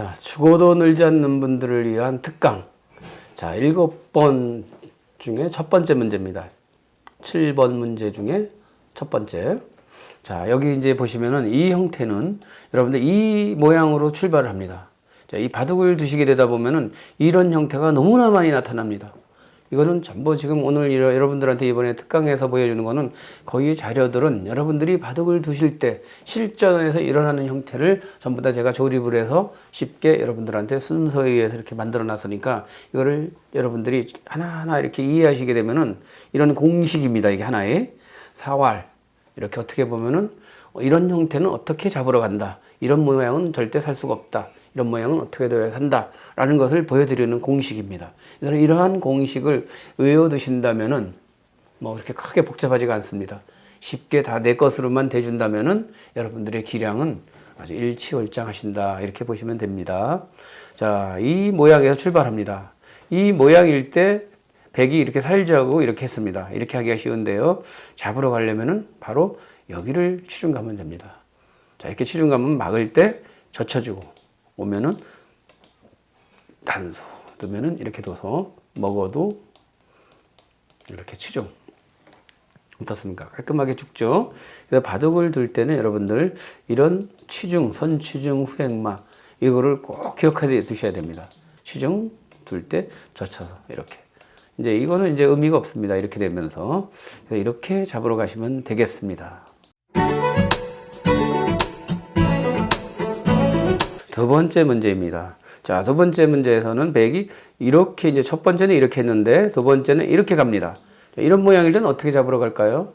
자, 죽어도 늘지 않는 분들을 위한 특강. 자, 7번 중에 첫 번째 문제입니다. 7번 문제 중에 첫 번째. 자, 여기 이제 보시면은 이 형태는 여러분들 이 모양으로 출발을 합니다. 자, 이 바둑을 두시게 되다 보면은 이런 형태가 너무나 많이 나타납니다. 이거는 전부 지금 오늘 여러분들한테 이번에 특강에서 보여주는 거는 거의 자료들은 여러분들이 바둑을 두실 때 실전에서 일어나는 형태를 전부 다 제가 조립을 해서 쉽게 여러분들한테 순서에 의해서 이렇게 만들어 놨으니까 이거를 여러분들이 하나하나 이렇게 이해하시게 되면은 이런 공식입니다. 이게 하나의 사활. 이렇게 어떻게 보면은 이런 형태는 어떻게 잡으러 간다. 이런 모양은 절대 살 수가 없다. 이런 모양은 어떻게 되어야 한다라는 것을 보여드리는 공식입니다. 이러한 공식을 외워두신다면은 뭐 그렇게 크게 복잡하지가 않습니다. 쉽게 다 내 것으로만 대준다면은 여러분들의 기량은 아주 일취월장하신다 이렇게 보시면 됩니다. 자, 이 모양에서 출발합니다. 이 모양일 때 백이 이렇게 살자고 이렇게 했습니다. 이렇게 하기가 쉬운데요. 잡으러 가려면은 바로 여기를 치중 가면 됩니다. 자, 이렇게 치중 가면 막을 때 젖혀주고 오면은 단수 두면은 이렇게 둬서 먹어도 이렇게 치중. 어떻습니까? 깔끔하게 죽죠. 그래서 바둑을 둘 때는 여러분들 이런 치중, 선치중, 후행마 이거를 꼭 기억해 두셔야 됩니다. 치중 둘 때 젖혀서 이렇게. 이제 이거는 이제 의미가 없습니다. 이렇게 되면서 이렇게 잡으러 가시면 되겠습니다. 두 번째 문제입니다. 자, 두 번째 문제에서는 백이 이렇게 이제 첫 번째는 이렇게 했는데 두 번째는 이렇게 갑니다. 자, 이런 모양일 때는 어떻게 잡으러 갈까요?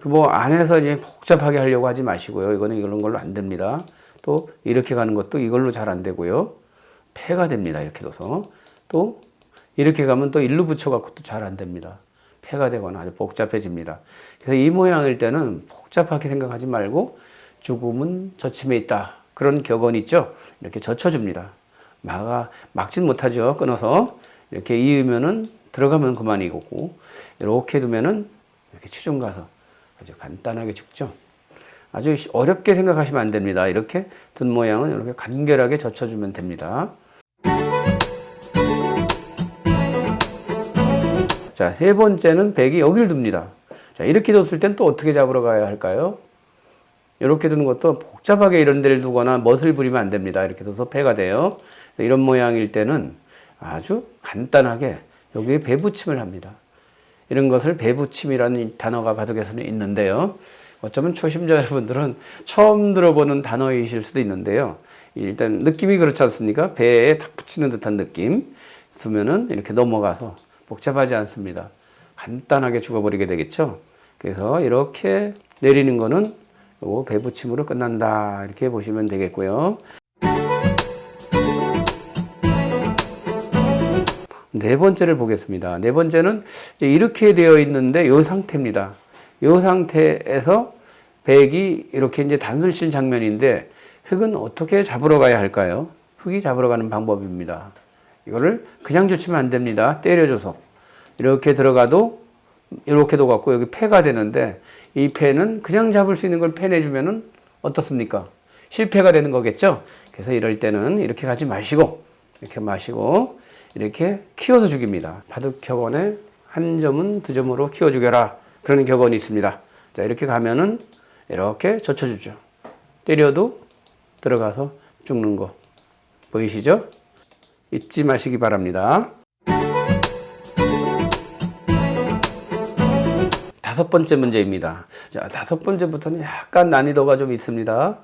뭐 안에서 이제 복잡하게 하려고 하지 마시고요. 이거는 이런 걸로 안 됩니다. 또 이렇게 가는 것도 이걸로 잘 안 되고요. 패가 됩니다. 이렇게 둬서 또 이렇게 가면 또 일로 붙여갖고 또 잘 안 됩니다. 패가 되거나 아주 복잡해집니다. 그래서 이 모양일 때는 복잡하게 생각하지 말고 죽음은 저침에 있다. 그런 격언이 있죠. 이렇게 젖혀줍니다. 막진 못하죠. 끊어서 이렇게 이으면은 들어가면 그만이고 이렇게 두면은 이렇게 치중 가서 아주 간단하게 죽죠. 아주 어렵게 생각하시면 안 됩니다. 이렇게 둔 모양은 이렇게 간결하게 젖혀주면 됩니다. 자, 세 번째는 백이 여기를 둡니다. 자, 이렇게 뒀을 땐 또 어떻게 잡으러 가야 할까요? 이렇게 두는 것도 복잡하게 이런 데를 두거나 멋을 부리면 안 됩니다. 이렇게 둬서 패가 돼요. 이런 모양일 때는 아주 간단하게 여기에 배붙임을 합니다. 이런 것을 배붙임이라는 단어가 바둑에서는 있는데요. 어쩌면 초심자 여러분들은 처음 들어보는 단어이실 수도 있는데요. 일단 느낌이 그렇지 않습니까? 배에 탁 붙이는 듯한 느낌. 두면은 이렇게 넘어가서 복잡하지 않습니다. 간단하게 죽어버리게 되겠죠. 그래서 이렇게 내리는 거는 요 배붙임으로 끝난다. 이렇게 보시면 되겠고요. 네 번째를 보겠습니다. 네 번째는 이렇게 되어 있는데 이 상태입니다. 이 상태에서 백이 이렇게 이제 단술 친 장면인데 흙은 어떻게 잡으러 가야 할까요? 흙이 잡으러 가는 방법입니다. 이거를 그냥 젖히면 안 됩니다. 때려줘서. 이렇게 들어가도 이렇게도 갖고 여기 패가 되는데 이 패는 그냥 잡을 수 있는 걸 패내주면은 어떻습니까? 실패가 되는 거겠죠? 그래서 이럴 때는 이렇게 가지 마시고 이렇게 키워서 죽입니다. 바둑 격언에 한 점은 두 점으로 키워 죽여라. 그런 격언이 있습니다. 자, 이렇게 가면은 이렇게 젖혀주죠. 때려도 들어가서 죽는 거 보이시죠? 잊지 마시기 바랍니다. 다섯 번째 문제입니다. 자, 다섯 번째부터는 약간 난이도가 좀 있습니다.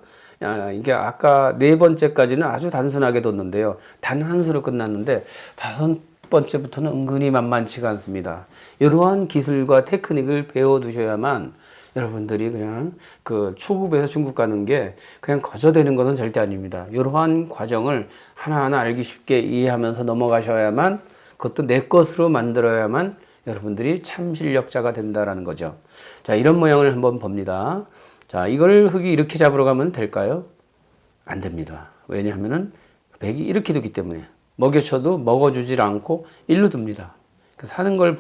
이게 아까 네 번째까지는 아주 단순하게 뒀는데요. 단 한 수로 끝났는데 다섯 번째부터는 은근히 만만치가 않습니다. 이러한 기술과 테크닉을 배워두셔야만 여러분들이 그냥 그 초급에서 중급 가는 게 그냥 거저되는 것은 절대 아닙니다. 이러한 과정을 하나하나 알기 쉽게 이해하면서 넘어가셔야만 그것도 내 것으로 만들어야만 여러분들이 참 실력자가 된다라는 거죠. 자, 이런 모양을 한번 봅니다. 자, 이걸 흙이 이렇게 잡으러 가면 될까요? 안 됩니다. 왜냐하면은 백이 이렇게 두기 때문에 먹여쳐도 먹어주질 않고 일로 둡니다. 사는 걸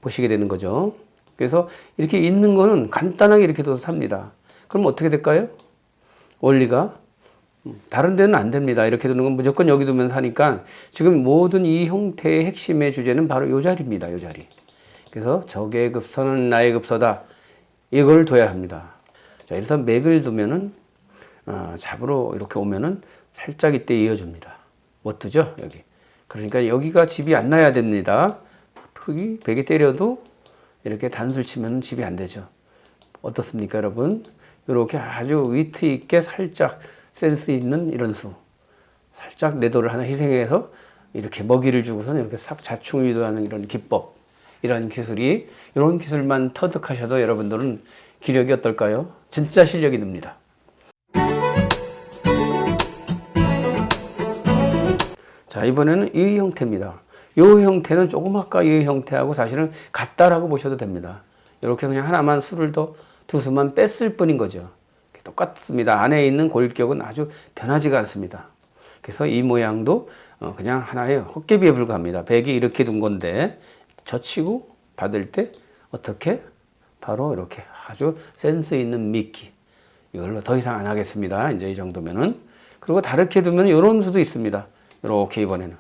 보시게 되는 거죠. 그래서 이렇게 있는 거는 간단하게 이렇게 둬서 삽니다. 그럼 어떻게 될까요? 원리가 다른 데는 안 됩니다. 이렇게 두는 건 무조건 여기 두면서 하니까 지금 모든 이 형태의 핵심의 주제는 바로 요 자리입니다. 요 자리. 그래서 적의 급서는 나의 급서다. 이걸 둬야 합니다. 자, 그래서 맥을 두면은 잡으로 이렇게 오면은 살짝 이때 이어줍니다. 못 두죠? 여기. 그러니까 여기가 집이 안 나야 됩니다. 흙이 베개 때려도 이렇게 단술 치면 집이 안 되죠. 어떻습니까, 여러분? 이렇게 아주 위트 있게 살짝 센스 있는 이런 수. 살짝 내도를 하나 희생해서 이렇게 먹이를 주고서는 이렇게 싹 자충 유도하는 이런 기법. 이런 기술이, 이런 기술만 터득하셔도 여러분들은 기력이 어떨까요? 진짜 실력이 늡니다. 자, 이번에는 이 형태입니다. 이 형태는 조금 아까 이 형태하고 사실은 같다라고 보셔도 됩니다. 이렇게 그냥 하나만 수를 더 두 수만 뺐을 뿐인 거죠. 똑같습니다. 안에 있는 골격은 아주 변하지가 않습니다. 그래서 이 모양도 그냥 하나의 헛개비에 불과합니다. 백이 이렇게 둔 건데 젖히고 받을 때 어떻게? 바로 이렇게 아주 센스 있는 미끼. 이걸로 더 이상 안 하겠습니다. 이제 이 정도면은. 그리고 다르게 두면 이런 수도 있습니다. 이렇게 이번에는.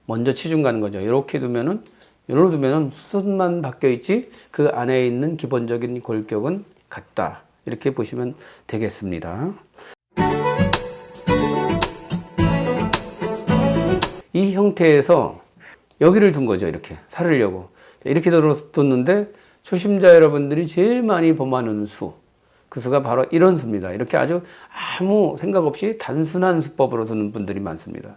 먼저 치중 가는 거죠. 이렇게 두면은, 이렇게 두면은 수만 바뀌어 있지 그 안에 있는 기본적인 골격은 같다. 이렇게 보시면 되겠습니다. 이 형태에서 여기를 둔 거죠. 이렇게 살으려고. 이렇게 뒀는데 초심자 여러분들이 제일 많이 범하는 수. 그 수가 바로 이런 수입니다. 이렇게 아주 아무 생각 없이 단순한 수법으로 두는 분들이 많습니다.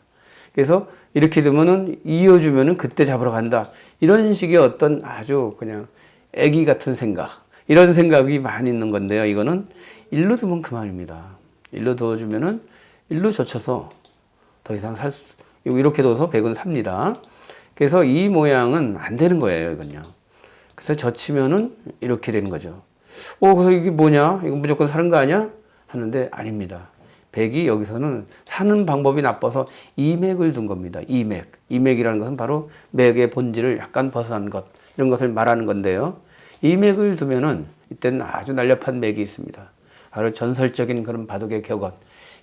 그래서 이렇게 두면은 이어주면은 그때 잡으러 간다. 이런 식의 어떤 아주 그냥 애기 같은 생각. 이런 생각이 많이 있는 건데요. 이거는 일로 두면 그만입니다. 일로 두어주면은 일로 젖혀서 더 이상 이렇게 둬서 백은 삽니다. 그래서 이 모양은 안 되는 거예요. 이건요. 그래서 젖히면은 이렇게 되는 거죠. 그래서 이게 뭐냐? 이거 무조건 사는 거 아니야? 하는데 아닙니다. 백이 여기서는 사는 방법이 나빠서 이맥을 둔 겁니다. 이맥. 이맥이라는 것은 바로 맥의 본질을 약간 벗어난 것. 이런 것을 말하는 건데요. 이맥을 두면은 이때는 아주 날렵한 맥이 있습니다. 바로 전설적인 그런 바둑의 격언.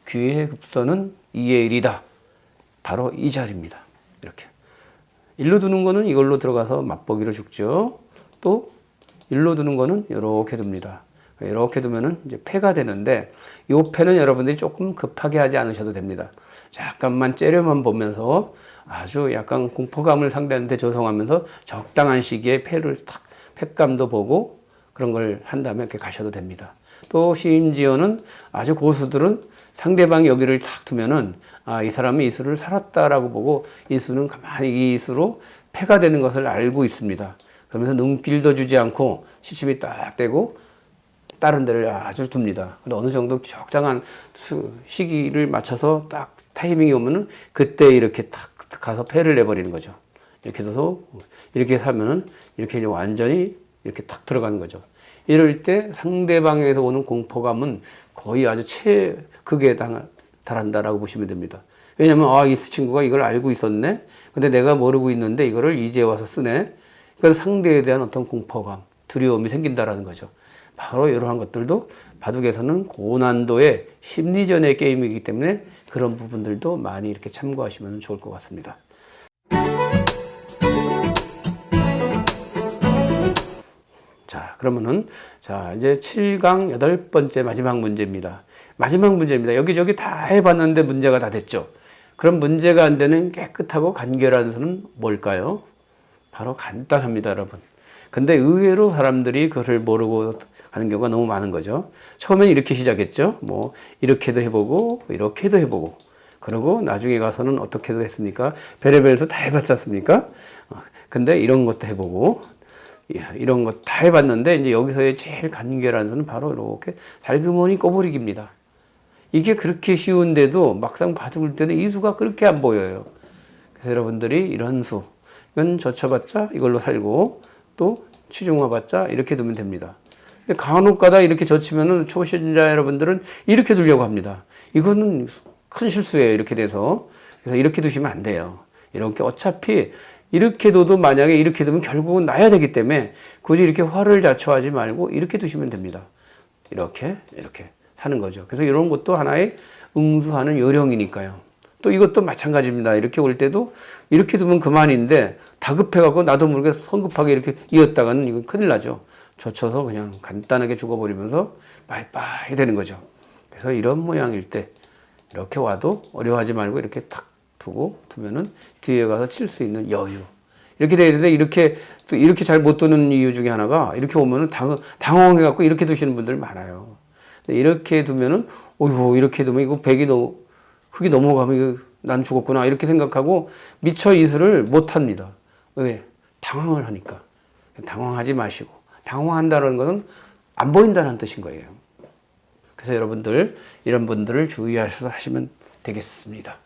귀의 급서는 2의 1이다. 바로 이 자리입니다. 이렇게. 일로 두는 거는 이걸로 들어가서 맛보기로 죽죠. 또 일로 두는 거는 이렇게 둡니다. 이렇게 두면은 이제 패가 되는데 이 패는 여러분들이 조금 급하게 하지 않으셔도 됩니다. 잠깐만 째려만 보면서 아주 약간 공포감을 상대하는데 조성하면서 적당한 시기에 패를 탁 패감도 보고 그런 걸 한 다음에 이렇게 가셔도 됩니다. 또 심지어는 아주 고수들은 상대방이 여기를 탁 두면은 이 사람이 이 수를 살았다라고 보고 이 수는 가만히 이 수로 패가 되는 것을 알고 있습니다. 그러면서 눈길도 주지 않고 시침이 딱 떼고 다른 데를 아주 둡니다. 근데 어느 정도 적당한 시기를 맞춰서 딱 타이밍이 오면은 그때 이렇게 탁 가서 패를 내버리는 거죠. 이렇게 해서 이렇게 사면은 이렇게 이제 완전히 이렇게 탁 들어가는 거죠. 이럴 때 상대방에서 오는 공포감은 거의 아주 최극에 달한다라고 보시면 됩니다. 왜냐면 이 친구가 이걸 알고 있었네. 근데 내가 모르고 있는데 이거를 이제 와서 쓰네. 그래서 상대에 대한 어떤 공포감, 두려움이 생긴다라는 거죠. 바로 이러한 것들도 바둑에서는 고난도의 심리전의 게임이기 때문에 그런 부분들도 많이 이렇게 참고하시면 좋을 것 같습니다. 자, 그러면은 이제 7강 8번째 마지막 문제입니다. 마지막 문제입니다. 여기저기 다 해봤는데 문제가 다 됐죠. 그럼 문제가 안 되는 깨끗하고 간결한 수는 뭘까요? 바로 간단합니다, 여러분. 근데 의외로 사람들이 그것을 모르고 하는 경우가 너무 많은 거죠. 처음엔 이렇게 시작했죠. 뭐 이렇게도 해보고 이렇게도 해보고 그러고 나중에 가서는 어떻게도 했습니까? 별의별 수 다 해봤지 않습니까? 근데 이런 것도 해보고 이런 것 다 해봤는데 이제 여기서의 제일 간결한 수는 바로 이렇게 달그머니 꼬부리기입니다. 이게 그렇게 쉬운데도 막상 바둑을 때는 이 수가 그렇게 안 보여요. 그래서 여러분들이 이런 수, 이건 젖혀봤자 이걸로 살고 또 치중화봤자 이렇게 두면 됩니다. 근데 간혹가다 이렇게 젖히면은 초신자 여러분들은 이렇게 두려고 합니다. 이거는 큰 실수예요. 이렇게 돼서. 그래서 이렇게 두시면 안 돼요. 이렇게 어차피 이렇게 둬도 만약에 이렇게 두면 결국은 나야 되기 때문에 굳이 이렇게 화를 자초하지 말고 이렇게 두시면 됩니다. 이렇게 사는 거죠. 그래서 이런 것도 하나의 응수하는 요령이니까요. 또 이것도 마찬가지입니다. 이렇게 올 때도 이렇게 두면 그만인데 다급해갖고 나도 모르게 성급하게 이렇게 이었다가는 이건 큰일 나죠. 젖혀서 그냥 간단하게 죽어버리면서 빠이빠이 되는 거죠. 그래서 이런 모양일 때 이렇게 와도 어려워하지 말고 이렇게 탁 두면은 뒤에 가서 칠 수 있는 여유. 이렇게 돼야 되는데 이렇게 잘 못 두는 이유 중에 하나가 이렇게 오면은 당황해갖고 이렇게 두시는 분들 많아요. 이렇게 두면은 어이구 이렇게 두면 이거 흙이 넘어가면 이거 난 죽었구나 이렇게 생각하고 미처 이슬을 못 합니다. 왜? 당황을 하니까. 당황하지 마시고 당황한다는 것은 안 보인다는 뜻인 거예요. 그래서 여러분들 이런 분들을 주의하셔서 하시면 되겠습니다.